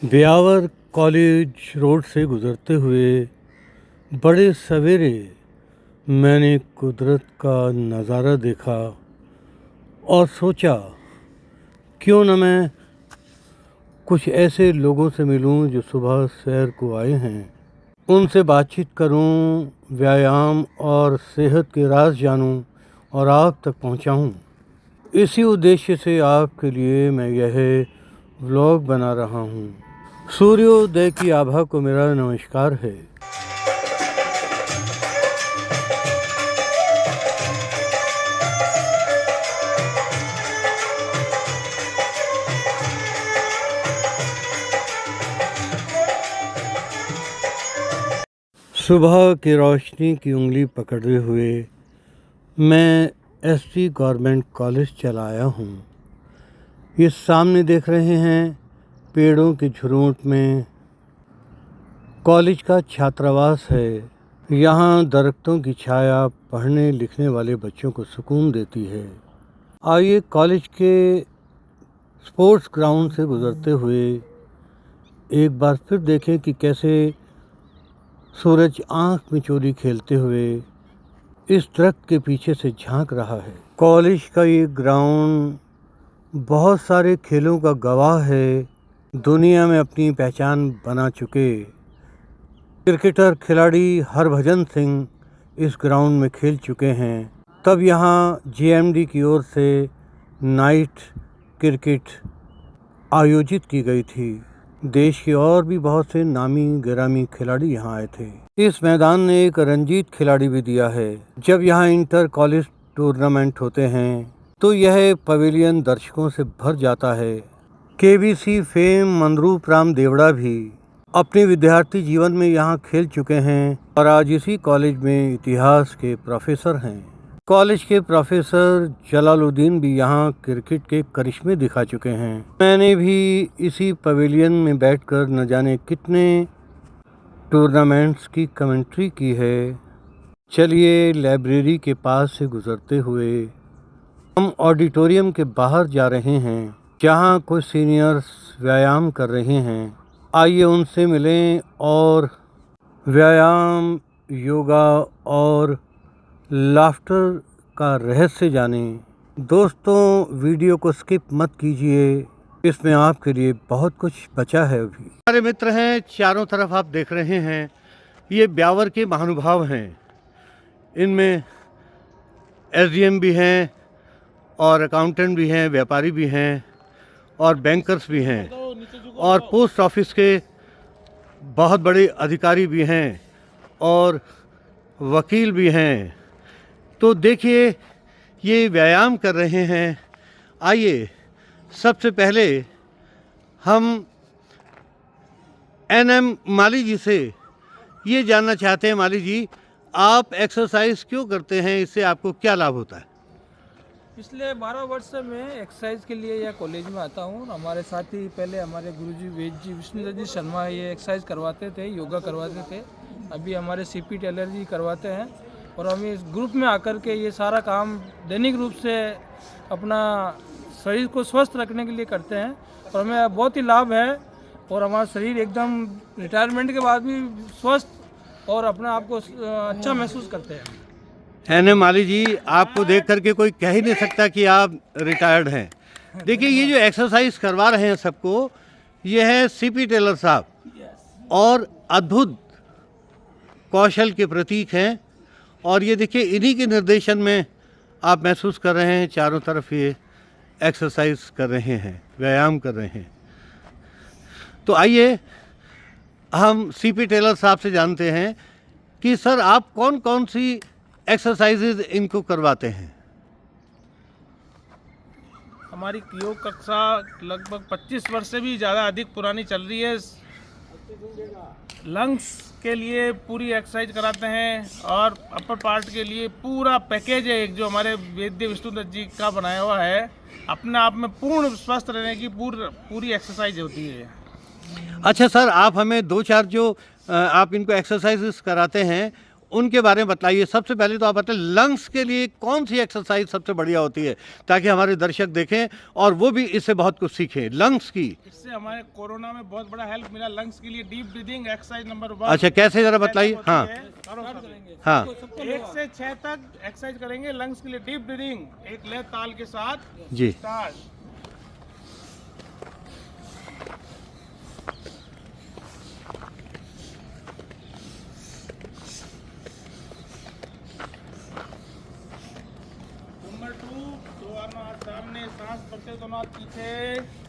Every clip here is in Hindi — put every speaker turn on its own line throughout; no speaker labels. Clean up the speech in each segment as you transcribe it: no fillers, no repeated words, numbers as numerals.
ब्यावर कॉलेज रोड से गुजरते हुए बड़े सवेरे मैंने कुदरत का नज़ारा देखा और सोचा क्यों न मैं कुछ ऐसे लोगों से मिलूं जो सुबह सैर को आए हैं, उनसे बातचीत करूं, व्यायाम और सेहत के राज जानूं और आप तक पहुंचाऊं। इसी उद्देश्य से आपके लिए मैं यह व्लॉग बना रहा हूं। सूर्योदय की आभा को मेरा नमस्कार है। सुबह की रोशनी की उंगली पकड़े हुए मैं एसटी गवर्नमेंट कॉलेज चला आया हूँ। ये सामने देख रहे हैं, पेड़ों के झुरमुट में कॉलेज का छात्रावास है। यहाँ दरख्तों की छाया पढ़ने लिखने वाले बच्चों को सुकून देती है। आइए कॉलेज के स्पोर्ट्स ग्राउंड से गुजरते हुए एक बार फिर देखें कि कैसे सूरज आँख में चोरी खेलते हुए इस दरख्त के पीछे से झांक रहा है। कॉलेज का ये ग्राउंड बहुत सारे खेलों का गवाह है। दुनिया में अपनी पहचान बना चुके क्रिकेटर खिलाड़ी हरभजन सिंह इस ग्राउंड में खेल चुके हैं। तब यहाँ जेएमडी की ओर से नाइट क्रिकेट आयोजित की गई थी। देश के और भी बहुत से नामी गिरामी खिलाड़ी यहाँ आए थे। इस मैदान ने एक रंजीत खिलाड़ी भी दिया है। जब यहाँ इंटर कॉलेज टूर्नामेंट होते हैं तो यह पवेलियन दर्शकों से भर जाता है। केबीसी फेम मनरूप राम देवड़ा भी अपने विद्यार्थी जीवन में यहाँ खेल चुके हैं और आज इसी कॉलेज में इतिहास के प्रोफेसर हैं। कॉलेज के प्रोफेसर जलालुद्दीन भी यहाँ क्रिकेट के करिश्मे दिखा चुके हैं। मैंने भी इसी पवेलियन में बैठकर न जाने कितने टूर्नामेंट्स की कमेंट्री की है। चलिए लाइब्रेरी के पास से गुजरते हुए हम ऑडिटोरियम के बाहर जा रहे हैं, जहाँ कुछ सीनियर्स व्यायाम कर रहे हैं। आइए उनसे मिलें और व्यायाम, योगा और लाफ्टर का रहस्य जानें। दोस्तों, वीडियो को स्किप मत कीजिए, इसमें आपके लिए बहुत कुछ बचा है। अभी हमारे मित्र हैं, चारों तरफ आप देख रहे हैं, ये ब्यावर के महानुभाव हैं। इनमें एसडीएम भी हैं और अकाउंटेंट भी हैं, व्यापारी भी हैं और बैंकर्स भी हैं और पोस्ट ऑफिस के बहुत बड़े अधिकारी भी हैं और वकील भी हैं। तो देखिए, ये व्यायाम कर रहे हैं। आइए सबसे पहले हम एनएम माली जी से ये जानना चाहते हैं। माली जी, आप एक्सरसाइज क्यों करते हैं? इससे आपको क्या लाभ होता है?
पिछले 12 वर्ष से मैं एक्सरसाइज के लिए यह कॉलेज में आता हूँ। हमारे साथ ही पहले हमारे गुरुजी वेद जी विष्णुदत्त जी शर्मा ये एक्सरसाइज करवाते थे, योगा करवाते थे। अभी हमारे सीपी टेलर जी करवाते हैं और हम इस ग्रुप में आकर के ये सारा काम दैनिक रूप से अपना शरीर को स्वस्थ रखने के लिए करते हैं और हमें बहुत ही लाभ है और हमारा शरीर एकदम रिटायरमेंट के बाद भी स्वस्थ और अपने आप को अच्छा महसूस करते हैं।
एनएम माली जी, आपको देख करके कोई कह ही नहीं सकता कि आप रिटायर्ड हैं। देखिए, ये जो एक्सरसाइज करवा रहे हैं सबको, ये है सीपी टेलर साहब और अद्भुत कौशल के प्रतीक हैं। और ये देखिए, इन्हीं के निर्देशन में आप महसूस कर रहे हैं, चारों तरफ ये एक्सरसाइज कर रहे हैं, व्यायाम कर रहे हैं। तो आइए हम सीपी टेलर साहब से जानते हैं कि सर, आप कौन कौन सी एक्सरसाइजेज इनको करवाते हैं?
हमारी योग कक्षा लगभग 25 वर्ष से भी ज़्यादा अधिक पुरानी चल रही है। लंग्स के लिए पूरी एक्सरसाइज कराते हैं और अपर पार्ट के लिए पूरा पैकेज है, एक जो हमारे वैद्य विष्णुदत्त जी का बनाया हुआ है। अपने आप में पूर्ण स्वस्थ रहने की पूरी एक्सरसाइज होती है।
अच्छा सर, आप हमें दो चार जो आप इनको एक्सरसाइजेस कराते हैं उनके बारे में बताइए। सबसे पहले तो आप बताइए लंग्स के लिए कौन सी एक्सरसाइज सबसे बढ़िया होती है, ताकि हमारे दर्शक देखें और वो भी इससे बहुत कुछ सीखें लंग्स की।
इससे हमारे कोरोना में बहुत बड़ा हेल्प मिला। लंग्स के लिए डीप ब्रीदिंग एक्सरसाइज नंबर 1।
अच्छा, कैसे जरा बताइए। हाँ हाँ
1 से 6 तक एक्सरसाइज करेंगे लंग्स के लिए। डीप ब्रीदिंग एक ले ताल के साथ
जी।
स्टार्ट। नंबर 2, दोनों हाथ सामने, सांस पकड़े, दोनों हाथ पीछे।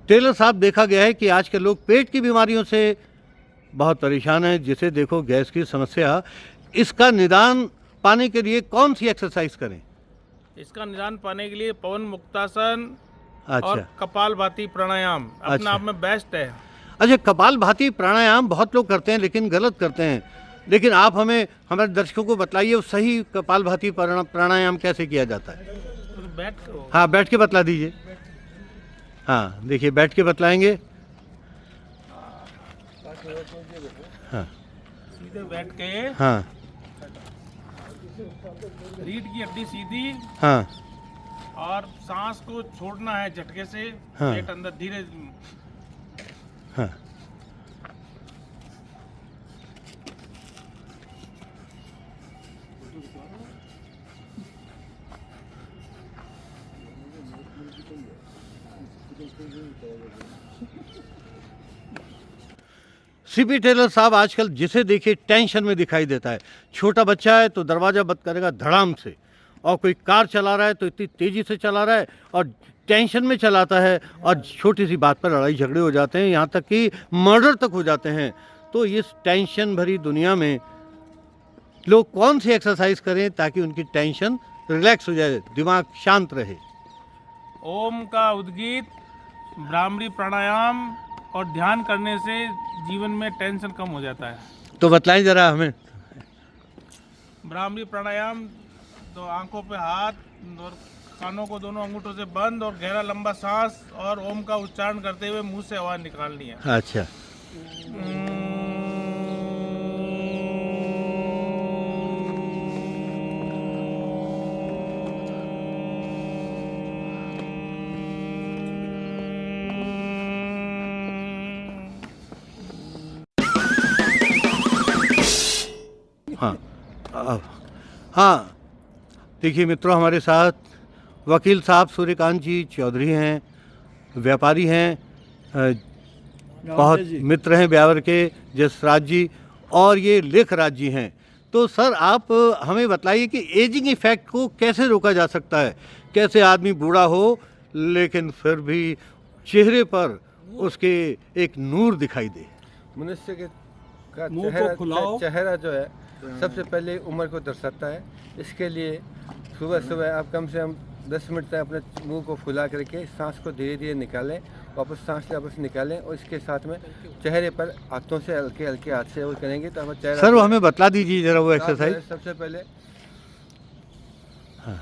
टेलर साहब, देखा गया है कि आज के लोग पेट की बीमारियों से बहुत परेशान हैं, जिसे देखो गैस की समस्या। इसका निदान पाने के लिए कौन सी एक्सरसाइज करें?
इसका निदान पाने के लिए पवन मुक्तासन
अच्छा
और कपालभाति प्राणायाम अपने
अच्छा।
आप में बेस्ट है।
अच्छा, कपालभाति प्राणायाम बहुत लोग करते हैं लेकिन गलत करते हैं, लेकिन आप हमें हमारे दर्शकों को बताइए वो सही कपालभाति प्राणायाम कैसे किया जाता है।
बैठ करो।
हाँ, बैठ के बतला दीजिए। हाँ देखिए, बैठ के बतलाएंगे। हाँ
सीधे बैठ के,
हाँ
रीढ़ की हड्डी सीधी,
हाँ
और सांस को छोड़ना है झटके से।
हाँ।
पेट अंदर धीरे।
हाँ सीपी टेलर साहब आजकल जिसे देखिए टेंशन में दिखाई देता है। छोटा बच्चा है तो दरवाज़ा बंद करेगा धड़ाम से, और कोई कार चला रहा है तो इतनी तेज़ी से चला रहा है और टेंशन में चलाता है, और छोटी सी बात पर लड़ाई झगड़े हो जाते हैं, यहाँ तक कि मर्डर तक हो जाते हैं। तो इस टेंशन भरी दुनिया में लोग कौन सी एक्सरसाइज करें ताकि उनकी टेंशन रिलैक्स हो जाए, दिमाग शांत रहे?
ओम का उद्गीत, भ्रामरी प्राणायाम और ध्यान करने से जीवन में टेंशन कम हो जाता है।
तो बतलाएं ज़रा हमें।
भ्रामरी प्राणायाम, तो आंखों पे हाथ और कानों को दोनों अंगूठों से बंद और गहरा लंबा सांस और ओम का उच्चारण करते हुए मुंह से आवाज निकालनी है।
अच्छा, हाँ हाँ देखिए मित्रों, हमारे साथ वकील साहब सूर्यकांत जी चौधरी हैं, व्यापारी हैं, बहुत मित्र हैं ब्यावर के जसराज जी, और ये लेखराज जी हैं। तो सर आप हमें बताइए कि एजिंग इफेक्ट को कैसे रोका जा सकता है? कैसे आदमी बूढ़ा हो लेकिन फिर भी चेहरे पर उसके एक नूर दिखाई दे?
मनुष्य के का
मुंह को खुलाओ।
चेहरा जो है सबसे पहले उम्र को दर्शाता है। इसके लिए सुबह सुबह आप कम से कम 10 मिनट तक अपने मुंह को फुला करके सांस को धीरे धीरे निकालें, वापस सांस वापस निकालें, और इसके साथ में चेहरे पर हाथों से हल्के हल्के हाथ से वो करेंगे तो हमारा चेहरा।
सर वो हमें बतला दीजिए जरा वो एक्सरसाइज।
सबसे पहले
हाँ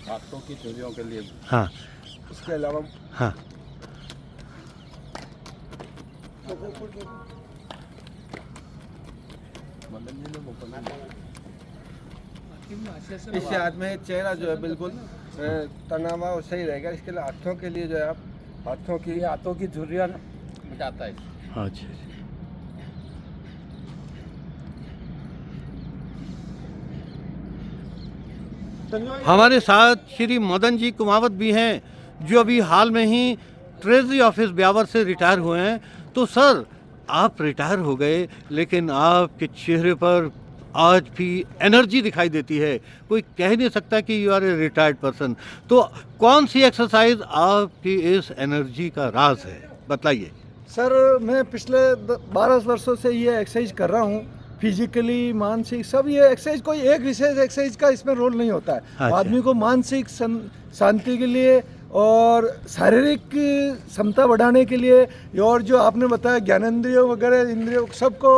हाथों की चूड़ियों के लिए।
हाँ
इसके अलावा
हाँ
इससे आदमी चेहरा जो है बिल्कुल तनाव और सही रहेगा। इसके लिए हाथों के लिए जो है आप हाथों की झुर्रियाँ मिटाता है।
अच्छा। हमारे साथ श्री मदन जी कुमावत भी हैं, जो अभी हाल में ही ट्रेजरी ऑफिस ब्यावर से रिटायर हुए हैं। तो सर आप रिटायर हो गए लेकिन आपके चेहरे पर आज भी एनर्जी दिखाई देती है, कोई कह नहीं सकता कि you are a retired person. तो कौन सी एक्सरसाइज आपकी इस एनर्जी का राज है, बताइए।
सर मैं पिछले 12 वर्षों से ये एक्सरसाइज कर रहा हूँ, फिजिकली मानसिक सब। ये एक्सरसाइज कोई एक विशेष एक्सरसाइज का इसमें रोल नहीं होता है।
अच्छा।
आदमी को मानसिक शांति के लिए और शारीरिक क्षमता बढ़ाने के लिए और जो आपने बताया ज्ञानेंद्रियों वगैरह इंद्रियों सबको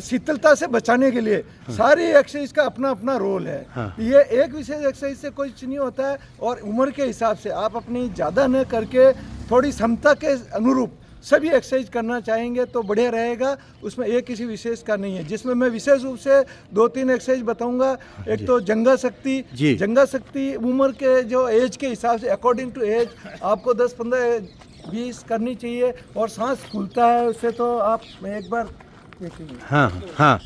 शीतलता से बचाने के लिए सारी एक्सरसाइज का अपना अपना रोल है। ये एक विशेष एक्सरसाइज से कुछ नहीं होता है और उम्र के हिसाब से आप अपनी ज़्यादा न करके थोड़ी क्षमता के अनुरूप सभी एक्सरसाइज करना चाहेंगे तो बढ़िया रहेगा। उसमें एक किसी विशेष का नहीं है, जिसमें मैं विशेष रूप से 2-3 एक्सरसाइज बताऊंगा। एक तो जंगा शक्ति। जंगा शक्ति उम्र के जो एज के हिसाब से अकॉर्डिंग टू एज आपको 10, 15, 20 करनी चाहिए और सांस फूलता है उससे, तो आप एक बार देखेंगे।
हाँ हाँ।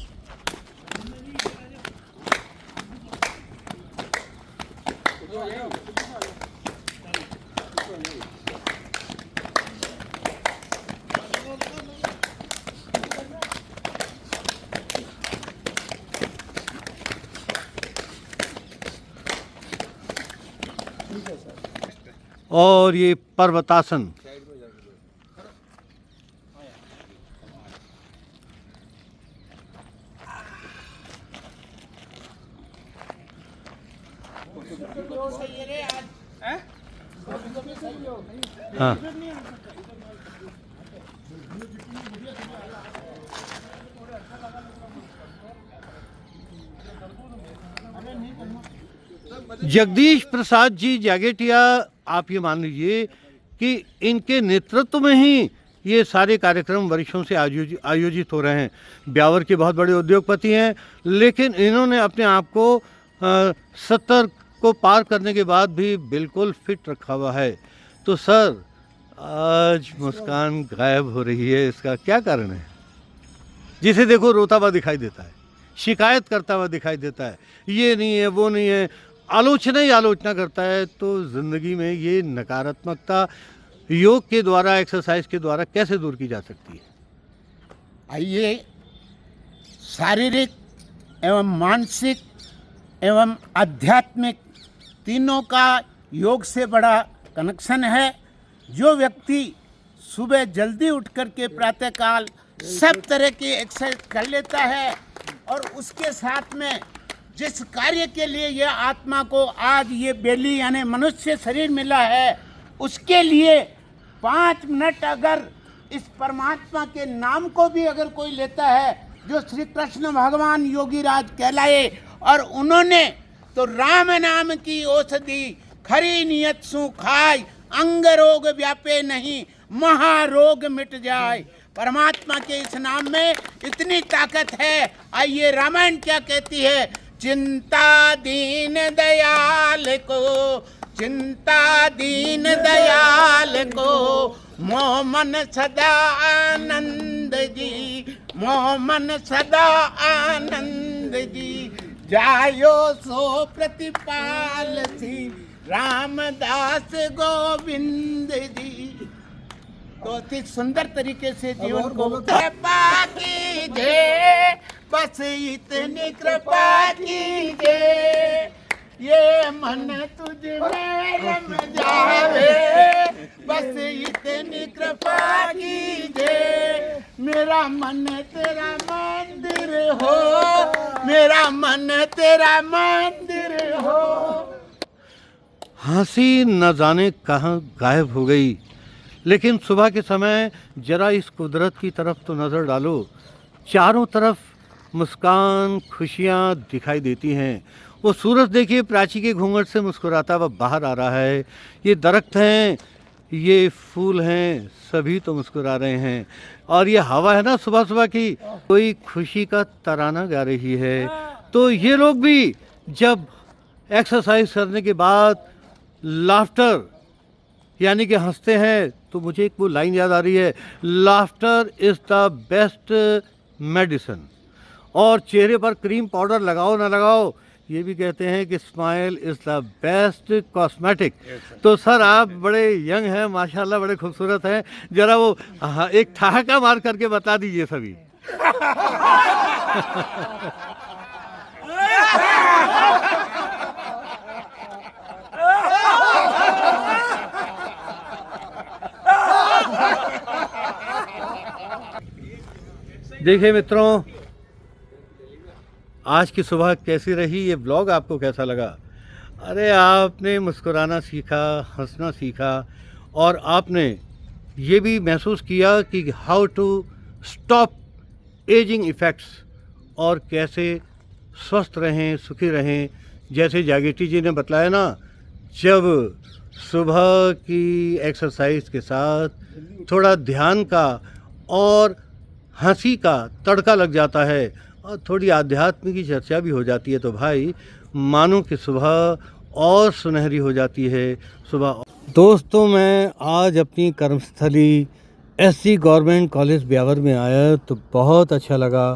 और ये पर्वतासन। हाँ। जगदीश प्रसाद जी जागेटिया, आप ये मान लीजिए कि इनके नेतृत्व में ही ये सारे कार्यक्रम वर्षों से आयोजित हो रहे हैं। ब्यावर के बहुत बड़े उद्योगपति हैं, लेकिन इन्होंने अपने आप को 70 को पार करने के बाद भी बिल्कुल फिट रखा हुआ है। तो सर, आज मुस्कान गायब हो रही है, इसका क्या कारण है? जिसे देखो रोता हुआ दिखाई देता है, शिकायत करता हुआ दिखाई देता है, ये नहीं है वो नहीं है, आलोचना ही आलोचना करता है। तो ज़िंदगी में ये नकारात्मकता योग के द्वारा, एक्सरसाइज के द्वारा कैसे दूर की जा सकती है?
आइए, शारीरिक एवं मानसिक एवं आध्यात्मिक तीनों का योग से बड़ा कनेक्शन है। जो व्यक्ति सुबह जल्दी उठ कर के प्रातःकाल सब तरह की एक्सरसाइज कर लेता है और उसके साथ में जिस कार्य के लिए यह आत्मा को आज ये बेली यानी मनुष्य शरीर मिला है, उसके लिए 5 मिनट अगर इस परमात्मा के नाम को भी अगर कोई लेता है, जो श्री कृष्ण भगवान योगीराज कहलाए, और उन्होंने तो राम नाम की औषधि खरी नियत सु खाय, अंग रोग व्यापे नहीं महारोग मिट जाए। परमात्मा के इस नाम में इतनी ताकत है। आइए, रामायण क्या कहती है? चिंता दीन दयाल को, चिंता दीन दयाल को, मोह मन सदा आनंद जी, मोह मन सदा आनंद जी, जायो सो प्रतिपाल सी रामदास गोविंद जी। तो अति सुंदर तरीके से जीवन को कृपा कीजिए, बस इतनी कृपा कीजिए, ये मन तुझ में रम जावे, बस इतनी कृपा कीजिए, मेरा मन तेरा मंदिर हो, मेरा मन तेरा मंदिर हो।
हंसी न जाने कहाँ गायब हो गई, लेकिन सुबह के समय जरा इस कुदरत की तरफ तो नज़र डालो, चारों तरफ मुस्कान, खुशियाँ दिखाई देती हैं। वो सूरज देखिए प्राची के घूंघट से मुस्कुराता हुआ बाहर आ रहा है। ये दरख्त हैं, ये फूल हैं, सभी तो मुस्कुरा रहे हैं। और ये हवा है ना सुबह सुबह की, कोई खुशी का तराना गा रही है। तो ये लोग भी जब एक्सरसाइज करने के बाद लाफ्टर यानी कि हंसते हैं, तो मुझे एक वो लाइन याद आ रही है, laughter is the best medicine. और चेहरे पर क्रीम पाउडर लगाओ ना लगाओ, ये भी कहते हैं कि smile is the best cosmetic. तो सर, आप बड़े यंग हैं माशाल्लाह, बड़े खूबसूरत हैं। ज़रा वो एक ठहाका मार करके बता दीजिए सभी। देखिए मित्रों, आज की सुबह कैसी रही, ये ब्लॉग आपको कैसा लगा? अरे आपने मुस्कुराना सीखा, हंसना सीखा और आपने ये भी महसूस किया कि how to stop ageing effects और कैसे स्वस्थ रहें, सुखी रहें। जैसे जागेटी जी ने बतलाया ना, जब सुबह की एक्सरसाइज के साथ थोड़ा ध्यान का और हंसी का तड़का लग जाता है और थोड़ी आध्यात्म की चर्चा भी हो जाती है तो भाई मानो कि सुबह और सुनहरी हो जाती है सुबह। दोस्तों, मैं आज अपनी कर्मस्थली एससी गवर्नमेंट कॉलेज ब्यावर में आया तो बहुत अच्छा लगा।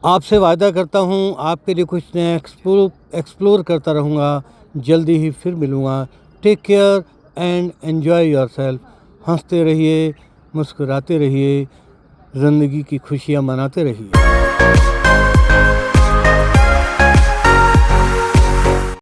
आपसे वादा करता हूँ आपके लिए कुछ नया एक्सप्लोर करता रहूँगा। जल्दी ही फिर मिलूँगा। Take care and enjoy yourself. हंसते रहिए, मुस्कुराते रहिए, ज़िंदगी की खुशियाँ मनाते रहिए।